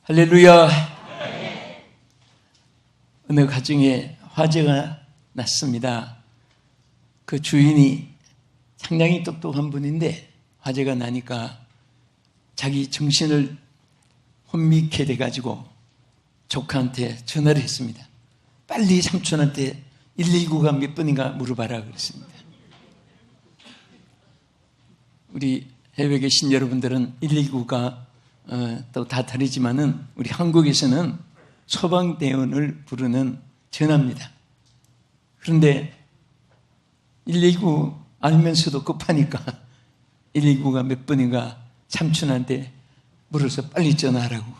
할렐루야. 어느 가정에 화재가 났습니다. 그 주인이 상당히 똑똑한 분인데 화재가 나니까 자기 정신을 혼미케 돼가지고 조카한테 전화를 했습니다. 빨리 삼촌한테 119가 몇 번인가 물어봐라 그랬습니다. 우리 해외에 계신 여러분들은 119가 또 다 다르지만은 우리 한국에서는 소방대원을 부르는 전화입니다. 그런데 119 알면서도 급하니까 119가 몇 번인가 삼촌한테 물어서 빨리 전화하라고.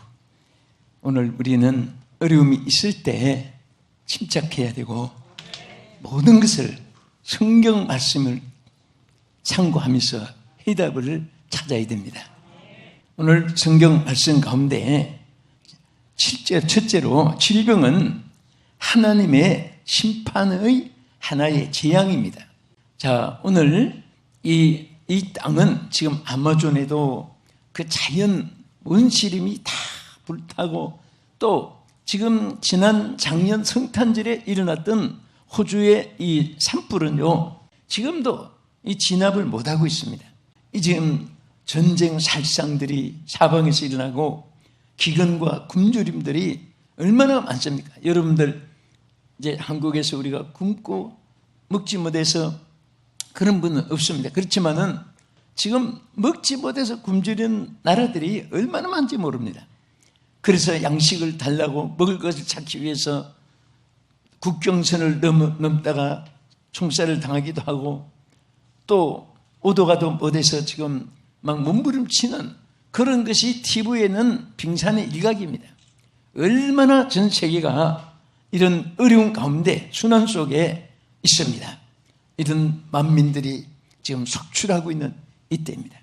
오늘 우리는 어려움이 있을 때 침착해야 되고 모든 것을 성경 말씀을 참고하면서 해답을 찾아야 됩니다. 오늘 성경 말씀 가운데 첫째로 질병은 하나님의 심판의 하나의 재앙입니다. 자, 오늘 이 땅은 지금 아마존에도 그 자연 원시림이 다 불타고 또 지금 지난 작년 성탄절에 일어났던 호주의 이 산불은요, 지금도 이 진압을 못하고 있습니다. 이 지금 전쟁 살상들이 사방에서 일어나고 기근과 굶주림들이 얼마나 많습니까? 여러분들 이제 한국에서 우리가 굶고 먹지 못해서 그런 분은 없습니다. 그렇지만은 지금 먹지 못해서 굶주린 나라들이 얼마나 많은지 모릅니다. 그래서 양식을 달라고 먹을 것을 찾기 위해서 국경선을 넘다가 총살을 당하기도 하고 또 오도가도 못해서 지금 막 몸부림치는 그런 것이 TV에는 빙산의 일각입니다. 얼마나 전 세계가 이런 어려운 가운데 순환 속에 있습니다. 이런 만민들이 지금 속출하고 있는 이때입니다.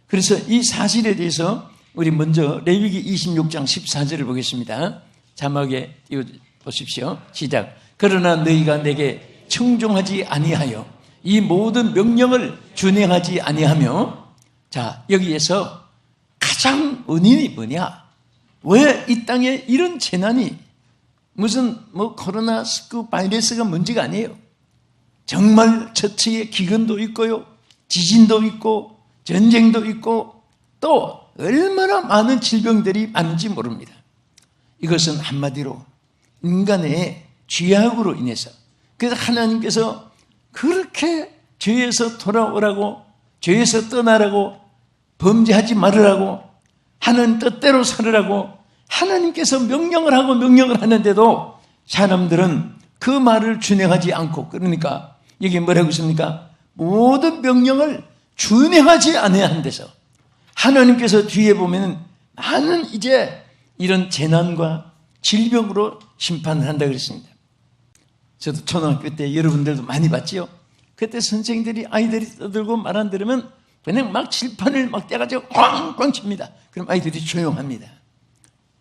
그래서 이 사실에 대해서 우리 먼저 레위기 26장 14절을 보겠습니다. 자막에 보십시오. 시작. 그러나 너희가 내게 청종하지 아니하여 이 모든 명령을 준행하지 아니하며, 자, 여기에서 가장 원인이 뭐냐? 왜 이 땅에 이런 재난이 무슨 코로나 바이러스가 문제가 아니에요. 정말 처치의 기근도 있고요, 지진도 있고 전쟁도 있고 또 얼마나 많은 질병들이 많은지 모릅니다. 이것은 한마디로 인간의 죄악으로 인해서, 그래서 하나님께서 그렇게 죄에서 돌아오라고, 죄에서 떠나라고, 범죄하지 말으라고, 하나님 뜻대로 살으라고 하나님께서 명령을 하고 명령을 하는데도 사람들은 그 말을 준행하지 않고, 그러니까 여기 뭐라고 있습니까? 모든 명령을 준행하지 않아야 데서 하나님께서 뒤에 보면 많은 이제 이런 재난과 질병으로 심판을 한다 그랬습니다. 저도 초등학교 때 여러분들도 많이 봤지요? 그때 선생님들이 아이들이 떠들고 말 안 들으면 그냥 막 칠판을 막 떼가지고 꽝꽝 칩니다. 그럼 아이들이 조용합니다.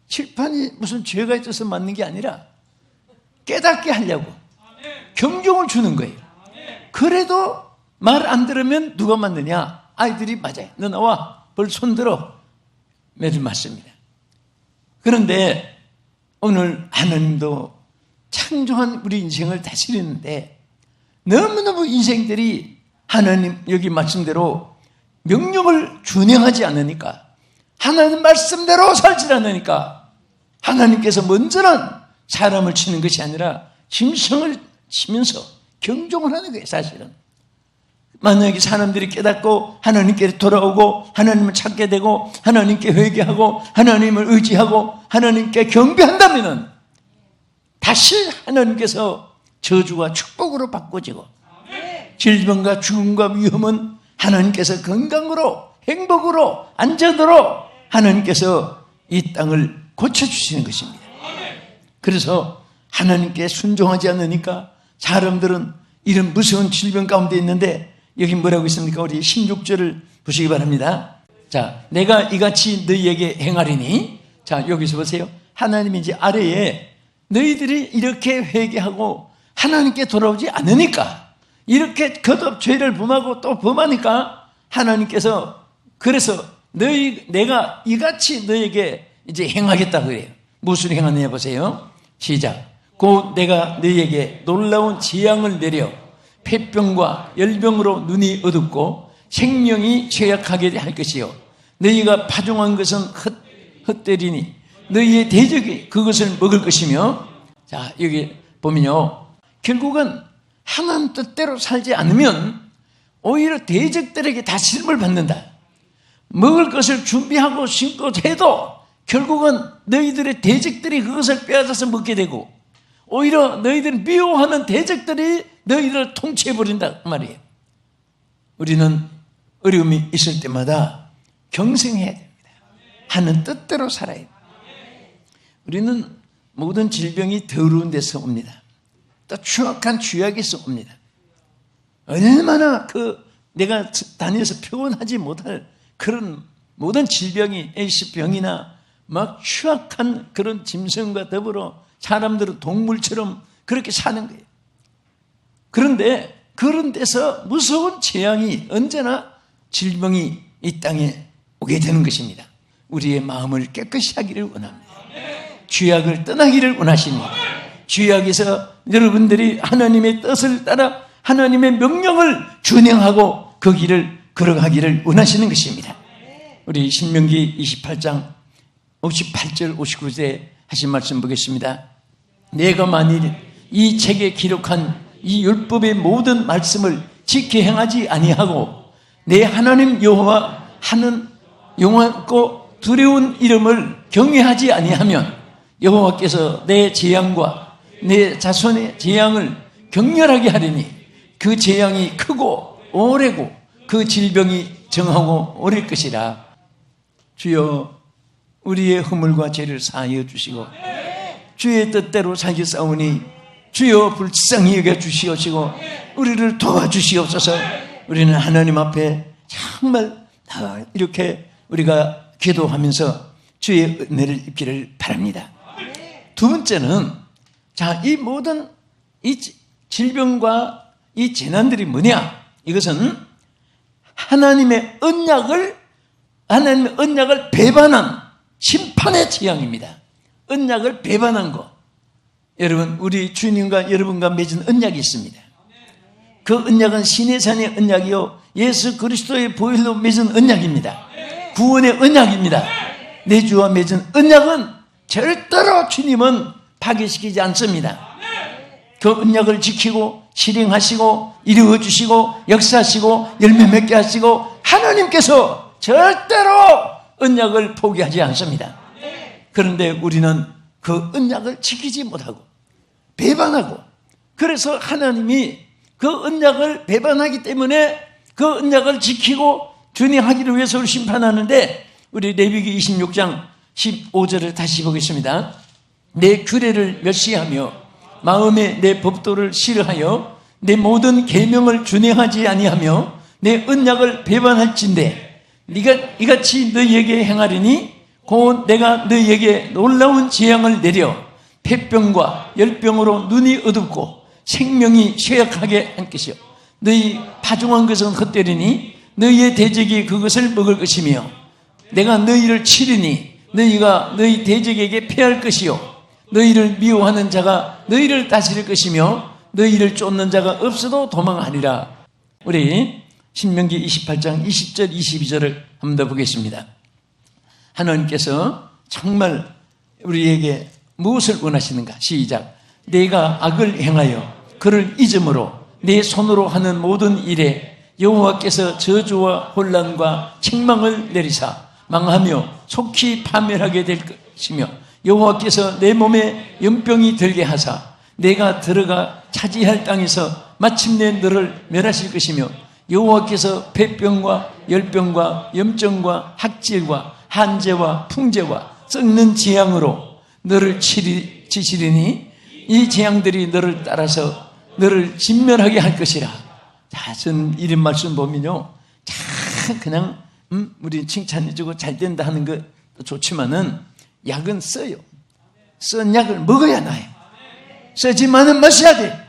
칠판이 무슨 죄가 있어서 맞는 게 아니라 깨닫게 하려고 경종을 주는 거예요. 그래도 말 안 들으면 누가 맞느냐? 아이들이 맞아요. 너 나와, 벌 손 들어. 매를 맞습니다. 그런데 오늘 하나님도 창조한 우리 인생을 다스리는데 너무너무 인생들이 하나님 여기 말씀대로 명령을 준행하지 않으니까, 하나님 말씀대로 살지 않으니까 하나님께서 먼저는 사람을 치는 것이 아니라 짐승을 치면서 경종을 하는 거예요. 사실은 만약에 사람들이 깨닫고 하나님께 돌아오고 하나님을 찾게 되고 하나님께 회개하고 하나님을 의지하고 하나님께 경배한다면 다시 하나님께서 저주와 축복으로 바꿔지고, 질병과 죽음과 위험은 하나님께서 건강으로 행복으로 안전으로 하나님께서 이 땅을 고쳐주시는 것입니다. 그래서 하나님께 순종하지 않으니까 사람들은 이런 무서운 질병 가운데 있는데, 여기 뭐라고 있습니까? 우리 16절을 보시기 바랍니다. 자, 내가 이같이 너희에게 행하리니, 자, 여기서 보세요. 하나님이 이제 아래에 너희들이 이렇게 회개하고 하나님께 돌아오지 않으니까, 이렇게 거듭 죄를 범하고 또 범하니까 하나님께서 그래서 내가 이같이 너에게 이제 행하겠다 그래요. 무엇을 행하느냐 보세요. 시작. 곧 내가 너희에게 놀라운 재앙을 내려 폐병과 열병으로 눈이 어둡고 생명이 쇠약하게 할 것이요 너희가 파종한 것은 헛되리니 너희의 대적이 그것을 먹을 것이며. 자, 여기 보면요, 결국은 하나님 뜻대로 살지 않으면 오히려 대적들에게 다스림을 받는다. 먹을 것을 준비하고 심고 해도 결국은 너희들의 대적들이 그것을 빼앗아서 먹게 되고 오히려 너희들을 미워하는 대적들이 너희들을 통치해버린다 그 말이에요. 우리는 어려움이 있을 때마다 경성해야 됩니다. 하는 뜻대로 살아야 됩니다. 우리는 모든 질병이 더러운 데서 옵니다. 또 추악한 죄악에서 옵니다. 얼마나 내가 다녀서 표현하지 못할 그런 모든 질병이 에이즈병이나 막 추악한 그런 짐승과 더불어 사람들은 동물처럼 그렇게 사는 거예요. 그런데 그런 데서 무서운 재앙이 언제나 질병이 이 땅에 오게 되는 것입니다. 우리의 마음을 깨끗이 하기를 원합니다. 죄악을 떠나기를 원하십니다. 죄악에서 여러분들이 하나님의 뜻을 따라 하나님의 명령을 준행하고 그 길을 걸어가기를 원하시는 것입니다. 우리 신명기 28장 58절 59절에 하신 말씀 보겠습니다. 내가 만일 이 책에 기록한 이 율법의 모든 말씀을 지켜 행하지 아니하고 내 하나님 여호와 하는 영원하고 두려운 이름을 경외하지 아니하면 여호와께서 내 재앙과 내 자손의 재앙을 격렬하게 하리니 그 재앙이 크고 오래고 그 질병이 정하고 오릴 것이라. 주여 우리의 허물과 죄를 사하여 주시고 주의 뜻대로 살겠사오니 주여 불쌍히 여겨주시옵시고 우리를 도와주시옵소서. 우리는 하나님 앞에 정말 이렇게 우리가 기도하면서 주의 은혜를 입기를 바랍니다. 두 번째는 이 모든 이 질병과 이 재난들이 뭐냐? 이것은 하나님의 언약을 배반한 심판의 재앙입니다. 언약을 배반한 것. 여러분, 우리 주님과 여러분과 맺은 언약이 있습니다. 그 언약은 시내산의 언약이요 예수 그리스도의 보혈로 맺은 언약입니다. 구원의 언약입니다. 내 주와 맺은 언약은 절대로 주님은 파괴시키지 않습니다. 그 언약을 지키고 실행하시고 이루어주시고 역사하시고 열매 맺게 하시고 하나님께서 절대로 언약을 포기하지 않습니다. 그런데 우리는 그 언약을 지키지 못하고 배반하고, 그래서 하나님이 그 언약을 배반하기 때문에 그 언약을 지키고 준행하기를 위해서 우리 심판하는데, 우리 레위기 26장 15절을 다시 보겠습니다. 내 규례를 멸시하며 마음에 내 법도를 싫어하여 내 모든 계명을 준행하지 아니하며 내 언약을 배반할진대 네가 이같이 너희에게 행하리니 곧 내가 너희에게 놀라운 재앙을 내려 폐병과 열병으로 눈이 어둡고 생명이 쇠약하게 할 것이요 너희 파종한 것은 헛되리니 너희의 대적이 그것을 먹을 것이며 내가 너희를 치리니 너희가 너희 대적에게 패할 것이요 너희를 미워하는 자가 너희를 다스릴 것이며 너희를 쫓는 자가 없어도 도망하리라. 우리 신명기 28장 20절 22절을 한번 더 보겠습니다. 하나님께서 정말 우리에게 무엇을 원하시는가? 시작. 내가 악을 행하여 그를 잊음으로 내 손으로 하는 모든 일에 여호와께서 저주와 혼란과 책망을 내리사 망하며 속히 파멸하게 될 것이며 여호와께서 내 몸에 연병이 들게 하사 내가 들어가 차지할 땅에서 마침내 너를 멸하실 것이며 여호와께서 폐병과 열병과 염증과 학질과 한재와 풍재와 썩는 재앙으로 너를 치시리니 이 재앙들이 너를 따라서 너를 진멸하게 할 것이라. 자, 전 이런 말씀 보면요, 참 그냥 우리 칭찬해주고 잘 된다 하는 거 좋지만은 약은 써요. 쓴 약을 먹어야 나요. 쓰지만은 마셔야 돼.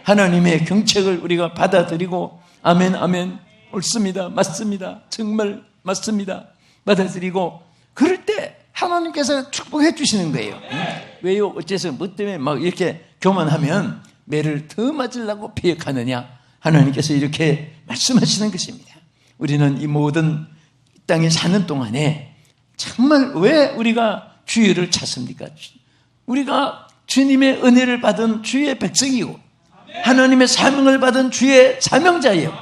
하나님의 경책을 우리가 받아들이고 아멘 아멘 옳습니다 맞습니다 정말 맞습니다 받아들이고 그럴 때 하나님께서 축복해 주시는 거예요. 왜요? 어째서 뭐 때문에 막 이렇게 교만하면 매를 더 맞으려고 피역하느냐? 하나님께서 이렇게 말씀하시는 것입니다. 우리는 이 모든 땅에 사는 동안에 정말 왜 우리가 주의를 찾습니까? 우리가 주님의 은혜를 받은 주의 백성이고 하나님의 사명을 받은 주의 사명자예요.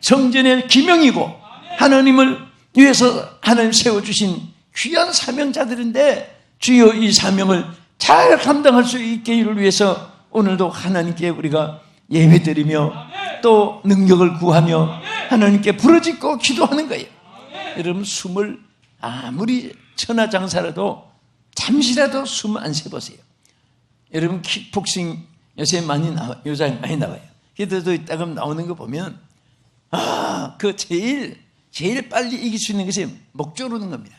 성전의 기명이고 하나님을 위해서 하나님 세워주신 귀한 사명자들인데 주여 이 사명을 잘 감당할 수 있기를 위해서 오늘도 하나님께 우리가 예배드리며 또 능력을 구하며 하나님께 부르짖고 기도하는 거예요. 여러분 숨을 아무리 천하장사라도 잠시라도 숨 안 쉬어보세요. 여러분 킥복싱 요새 요새 많이 나와요. 기도도 있다가 나오는 거 보면 그 제일 빨리 이길 수 있는 것이 목 조르는 겁니다.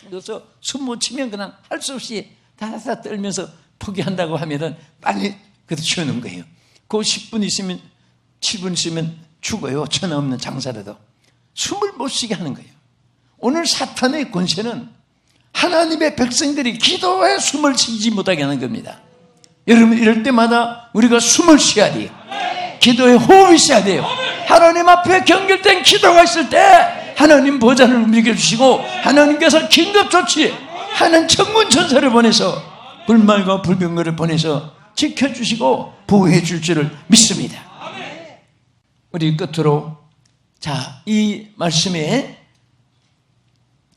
그래서 숨 못 치면 그냥 할 수 없이 다다다 떨면서 포기한다고 하면은 빨리 그래도 치우는 거예요. 그 10분 있으면 7분 있으면 죽어요. 천하 없는 장사라도 숨을 못 쉬게 하는 거예요. 오늘 사탄의 권세는 하나님의 백성들이 기도에 숨을 쉬지 못하게 하는 겁니다. 여러분 이럴 때마다 우리가 숨을 쉬어야 돼요. 기도에 호흡이 있어야 돼요. 하나님 앞에 경결된 기도가 있을 때 하나님 보좌를 움직여주시고 하나님께서 긴급조치하는 천군천사를 보내서 불말과 불병거를 보내서 지켜주시고 보호해 줄 줄을 믿습니다. 우리 끝으로 이 말씀에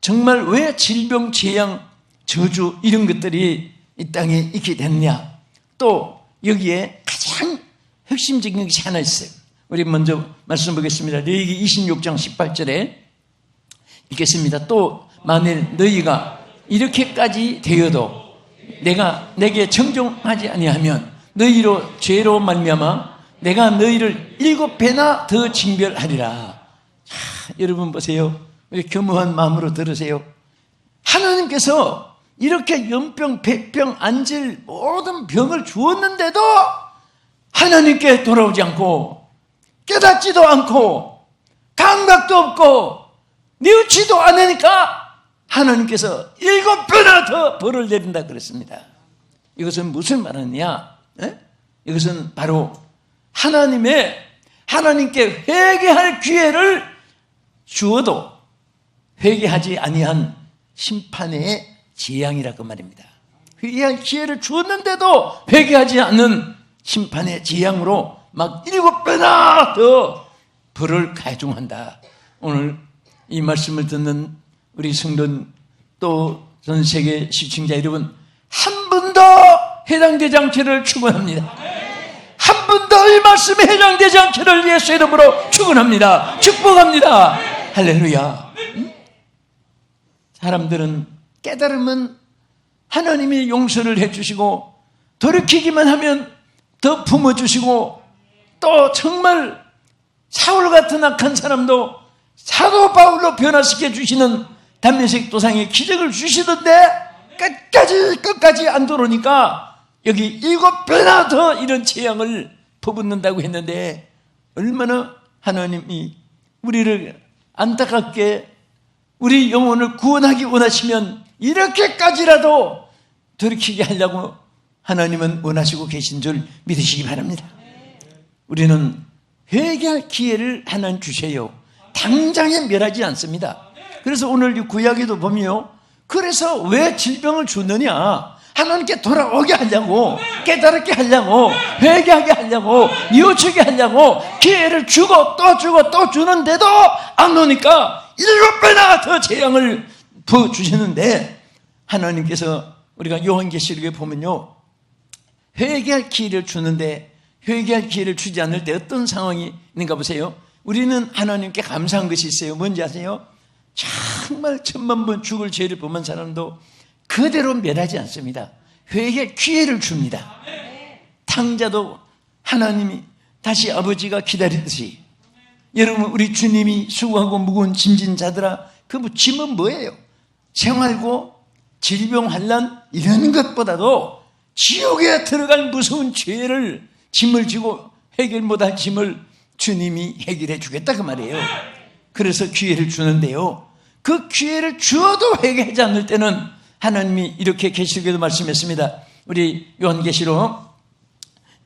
정말 왜 질병, 재앙, 저주 이런 것들이 이 땅에 있게 됐냐? 또 여기에 가장 핵심적인 것이 하나 있어요. 우리 먼저 말씀 보겠습니다. 레위기 26장 18절에 읽겠습니다. 또 만일 너희가 이렇게까지 되어도 내게 청종하지 아니하면 너희로 죄로 말미암아 내가 너희를 7배나 더 징벌하리라. 여러분 보세요. 우리 겸허한 마음으로 들으세요. 하나님께서 이렇게 연병, 백병, 안질 모든 병을 주었는데도 하나님께 돌아오지 않고 깨닫지도 않고 감각도 없고 뉘우치도 않으니까 하나님께서 7배나 더 벌을 내린다 그랬습니다. 이것은 무슨 말이냐? 이것은 바로 하나님께 회개할 기회를 주어도 회개하지 아니한 심판의 재앙이라고 말입니다. 회개할 기회를 주었는데도 회개하지 않는 심판의 재앙으로 막 7배나 더 벌을 가중한다. 오늘 이 말씀을 듣는 우리 성도는 또 전 세계 시청자 여러분 한 분 더 해당되지 않기를 축원합니다. 한 분 더 이 말씀에 해당되지 않기를 예수의 이름으로 축원합니다. 축복합니다. 할렐루야. 사람들은 깨달으면 하나님이 용서를 해주시고 돌이키기만 하면 더 품어주시고 또 정말 사울 같은 악한 사람도 사도 바울로 변화시켜 주시는 담메색 도상의 기적을 주시던데 끝까지 안 들어오니까 여기 7배나 더 이런 재앙을 퍼붓는다고 했는데 얼마나 하나님이 우리를 안타깝게 우리 영혼을 구원하기 원하시면 이렇게까지라도 돌이키게 하려고 하나님은 원하시고 계신 줄 믿으시기 바랍니다. 우리는 회개할 기회를 하나님 주세요. 당장에 멸하지 않습니다. 그래서 오늘 이 구약에도 보면요. 그래서 왜 질병을 주느냐? 하나님께 돌아오게 하려고, 깨달게 하려고, 회개하게 하려고, 뉘우치게 하려고 기회를 주고 또 주는데도 안 오니까 7배나 더 재앙을 부어주시는데 하나님께서 우리가 요한계시록에 보면요. 회개할 기회를 주는데 회개할 기회를 주지 않을 때 어떤 상황이 있는가 보세요. 우리는 하나님께 감사한 것이 있어요. 뭔지 아세요? 정말 10,000,000번 죽을 죄를 범한 사람도 그대로 멸하지 않습니다. 회개의 기회를 줍니다. 탕자도 하나님이 다시 아버지가 기다리듯이 여러분 우리 주님이 수고하고 무거운 짐진 자들아 그 짐은 뭐예요? 생활고 질병 환난 이런 것보다도 지옥에 들어갈 무서운 죄를 짐을 지고 해결 못할 짐을 주님이 해결해 주겠다 그 말이에요. 그래서 기회를 주는데요. 그 기회를 주어도 회개하지 않을 때는 하나님이 이렇게 계시록에도 말씀했습니다. 우리 요한계시록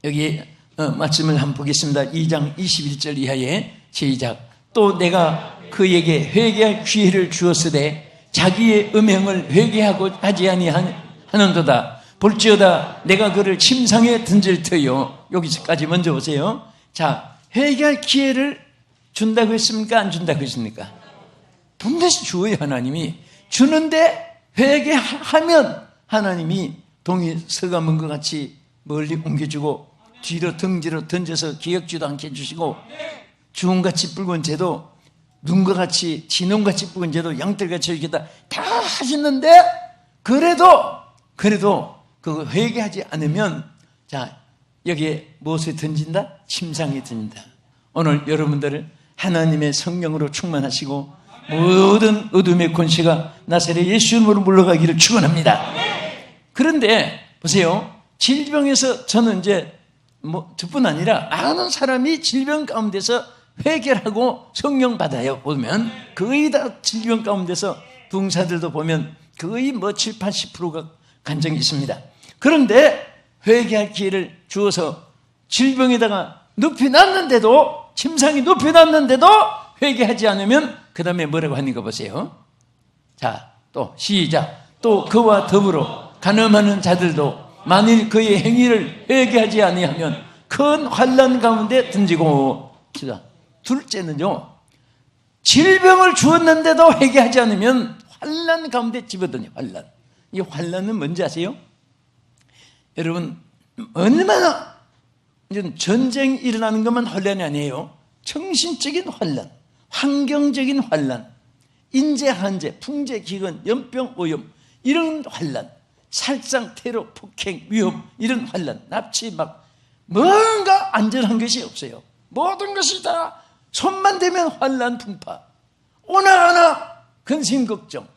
여기 말씀을 한번 보겠습니다. 2장 21절 이하에 시작. 또 내가 그에게 회개할 기회를 주었으되 자기의 음행을 회개하고 하지 아니하는도다. 볼지어다 내가 그를 침상에 던질 터요. 여기까지 먼저 보세요. 자, 회개할 기회를 준다고 했습니까? 안 준다고 했습니까? 분명히 주어요. 하나님이 주는데 회개하면 하나님이 동이 서감은 것 같이 멀리 옮겨주고 뒤로 등지로 던져서 기억지도 않게 해주시고 주홍같이 붉은 재도 눈과 같이 진홍같이 붉은 재도 양털같이 이렇게 다 하시는데 그래도 그거 회개하지 않으면 자 여기에 무엇에 던진다? 침상에 던진다. 오늘 여러분들을 하나님의 성령으로 충만하시고 모든 어둠의 권세가 나사렛 예수 이름으로 물러가기를 축원합니다. 그런데 보세요. 질병에서 저는 이제 저뿐 아니라 많은 사람이 질병 가운데서 회개하고 성령 받아요. 보면 거의 다 질병 가운데서 부흥사들도 보면 거의 7, 80%가 간증이 있습니다. 그런데 회개할 기회를 주어서 질병에다가 높여놨는데도 침상이 높여놨는데도 회개하지 않으면 그 다음에 뭐라고 하는 거 보세요. 자, 또 시작. 또 그와 더불어 간음하는 자들도 만일 그의 행위를 회개하지 아니하면 큰 환난 가운데 던지고. 둘째는요, 질병을 주었는데도 회개하지 않으면 환난 가운데 집어던져. 환난. 이 환난은 뭔지 아세요? 여러분 얼마나 전쟁이 일어나는 것만 환난이 아니에요. 정신적인 환난, 환경적인 환난, 인재, 한재, 풍재, 기근, 연병, 오염 이런 환난, 살상, 테러, 폭행, 위협 이런 환난, 납치 뭔가 안전한 것이 없어요. 모든 것이 다 손만 대면 환난 풍파, 오나가나 근심 걱정,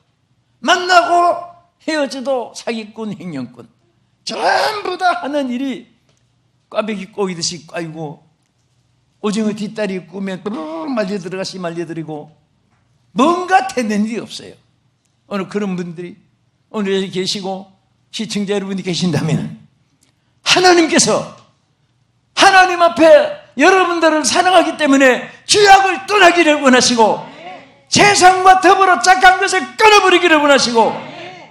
만나고 헤어져도 사기꾼, 행령꾼 전부 다 하는 일이 꽈배기 꼬이듯이 까이고 오징어 뒷다리 꾸면 말려 들어가시 말려드리고 뭔가 되는 일이 없어요. 오늘 그런 분들이 오늘 여기 계시고 시청자 여러분이 계신다면 하나님께서 하나님 앞에 여러분들을 사랑하기 때문에 죄악을 떠나기를 원하시고 세상과 더불어 짝한 것을 끊어버리기를 원하시고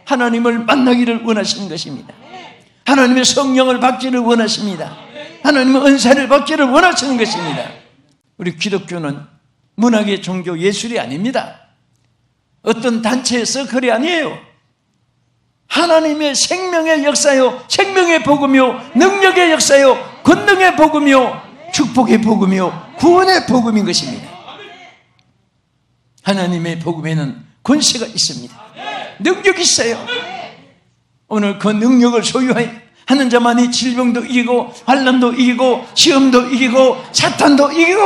하나님을 만나기를 원하시는 것입니다. 하나님의 성령을 받기를 원하십니다. 하나님의 은사를 받기를 원하시는 것입니다. 우리 기독교는 문학의 종교 예술이 아닙니다. 어떤 단체의 서클이 아니에요. 하나님의 생명의 역사요, 생명의 복음이요, 능력의 역사요, 권능의 복음이요, 축복의 복음이요, 구원의 복음인 것입니다. 하나님의 복음에는 권세가 있습니다. 능력이 있어요. 오늘 그 능력을 소유하는 자만이 질병도 이기고 환난도 이기고 시험도 이기고 사탄도 이기고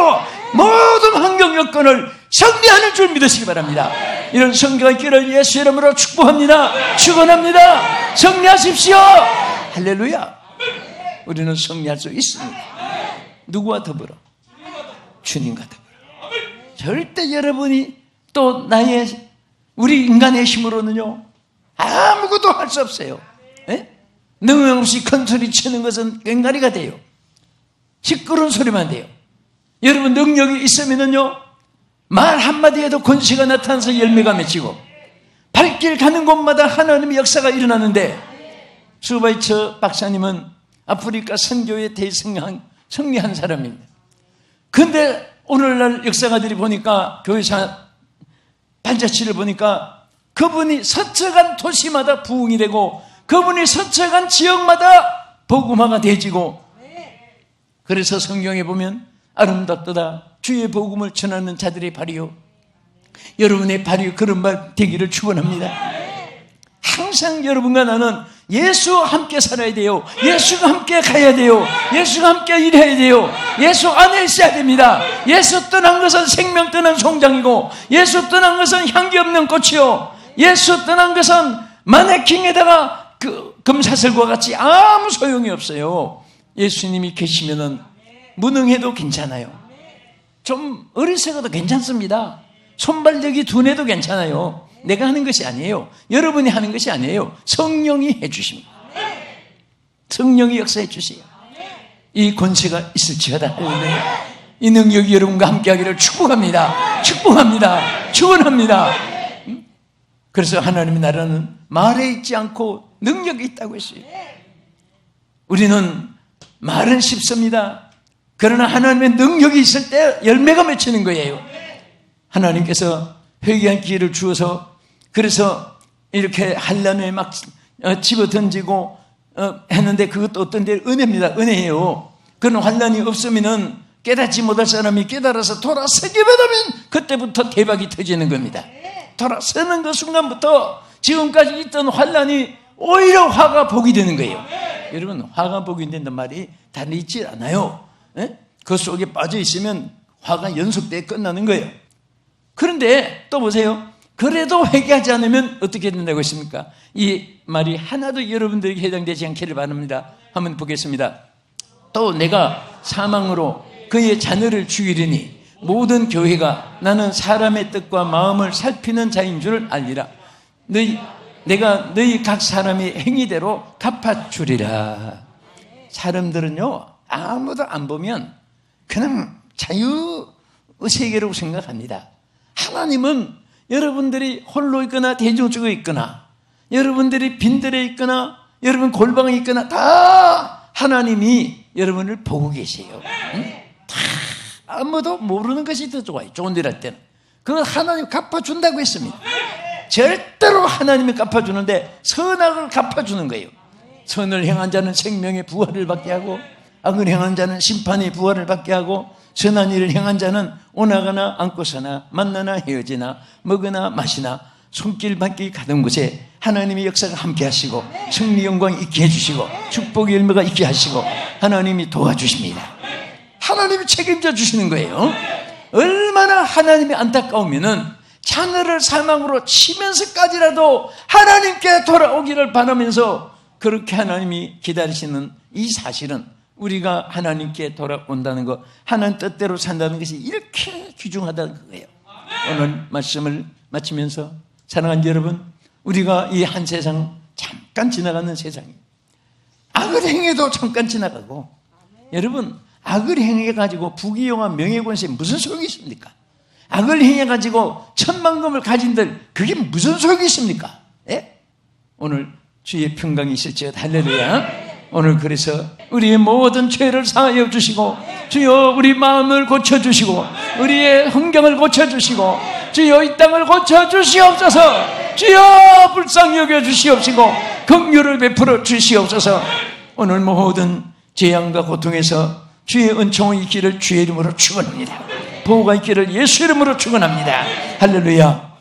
모든 환경 여건을 승리하는 줄 믿으시기 바랍니다. 이런 성경의 길을 예수 이름으로 축복합니다. 축원합니다. 승리하십시오. 할렐루야. 우리는 승리할 수 있습니다. 누구와 더불어? 주님과 더불어. 절대 여러분이 또 우리 인간의 힘으로는요 아무것도 할 수 없어요. 능력 없이 큰 소리 치는 것은 꽹가리가 돼요. 시끄러운 소리만 돼요. 여러분 능력이 있으면은요 말 한마디에도 권세가 나타나서 열매가 맺히고 발길 가는 곳마다 하나님의 역사가 일어나는데 수바이처 박사님은 아프리카 선교의 승리한 사람입니다. 그런데 오늘날 역사가들이 보니까 교회사 반자치를 보니까 그분이 서쳐간 도시마다 부흥이 되고 그분이 서쳐간 지역마다 복음화가 되지고 그래서 성경에 보면 아름답도다 주의 복음을 전하는 자들의 발이요 여러분의 발이 그런 말 되기를 축원합니다. 항상 여러분과 나는 예수와 함께 살아야 돼요. 예수가 함께 가야 돼요. 예수가 함께 일해야 돼요. 예수 안에 있어야 됩니다. 예수 떠난 것은 생명 떠난 송장이고 예수 떠난 것은 향기 없는 꽃이요 예수 떠난 것은 마네킹에다가 그 금사슬과 같이 아무 소용이 없어요. 예수님이 계시면은 무능해도 괜찮아요. 좀 어리석어도 괜찮습니다. 손발력이 둔해도 괜찮아요. 내가 하는 것이 아니에요. 여러분이 하는 것이 아니에요. 성령이 해주십니다. 성령이 역사해 주세요. 이 권세가 있을지어다. 이 능력이 여러분과 함께하기를 축복합니다. 축복합니다. 축원합니다. 그래서 하나님의 나라는 말에 있지 않고 능력이 있다고 했어요. 우리는 말은 쉽습니다. 그러나 하나님의 능력이 있을 때 열매가 맺히는 거예요. 하나님께서 회개한 기회를 주어서 그래서 이렇게 한란에 막 집어 던지고 했는데 그것도 어떤 데 은혜입니다. 은혜예요. 그런 환란이 없으면은 깨닫지 못할 사람이 깨달아서 돌아서게 되면 그때부터 대박이 터지는 겁니다. 돌아서는 그 순간부터 지금까지 있던 환란이 오히려 화가 복이 되는 거예요. 여러분, 화가 복이 된단 말이 다른 있지 않아요. 그 속에 빠져 있으면 화가 연속돼 끝나는 거예요. 그런데 또 보세요. 그래도 회개하지 않으면 어떻게 된다고 했습니까? 이 말이 하나도 여러분들에게 해당되지 않기를 바랍니다. 한번 보겠습니다. 또 내가 사망으로 그의 자녀를 죽이리니 모든 교회가 나는 사람의 뜻과 마음을 살피는 자인 줄 알리라. 내가 너희 각 사람의 행위대로 갚아주리라. 사람들은요, 아무도 안 보면 그냥 자유의 세계라고 생각합니다. 하나님은 여러분들이 홀로 있거나 대중적으로 있거나 여러분들이 빈들에 있거나 여러분 골방에 있거나 다 하나님이 여러분을 보고 계세요. 다 아무도 모르는 것이 더 좋아요. 좋은 일 할 때는 그건 하나님 갚아준다고 했습니다. 절대로 하나님이 갚아주는데 선악을 갚아주는 거예요. 선을 행한 자는 생명의 부활을 받게 하고 악을 행한 자는 심판의 부활을 받게 하고 선한 일을 행한 자는 오나가나 앉고서나 만나나 헤어지나 먹으나 마시나 손길 밖에 가던 곳에 하나님의 역사가 함께 하시고 승리 영광이 있게 해주시고 축복의 열매가 있게 하시고 하나님이 도와주십니다. 하나님이 책임져 주시는 거예요. 얼마나 하나님이 안타까우면은 자녀를 사망으로 치면서까지라도 하나님께 돌아오기를 바라면서 그렇게 하나님이 기다리시는 이 사실은 우리가 하나님께 돌아온다는 것, 하나님 뜻대로 산다는 것이 이렇게 귀중하다는 거예요. 오늘 말씀을 마치면서 사랑하는 여러분, 우리가 이 한 세상 잠깐 지나가는 세상이에요. 악을 행해도 잠깐 지나가고 여러분, 악을 행해가지고 부귀영화 명예권세에 무슨 소용이 있습니까? 악을 행해가지고 천만금을 가진들 그게 무슨 소용이 있습니까? 예? 오늘 주의 평강이 있을지어다. 할렐루야. 오늘 그래서 우리의 모든 죄를 사하여 주시고 주여 우리 마음을 고쳐주시고 우리의 환경을 고쳐주시고 주여 이 땅을 고쳐주시옵소서. 주여 불쌍히 여겨주시옵시고 긍휼을 베풀어 주시옵소서. 오늘 모든 재앙과 고통에서 주의 은총이 있기를 주의 이름으로 축원합니다. 보호가 있기를 예수 이름으로 축원합니다. 할렐루야.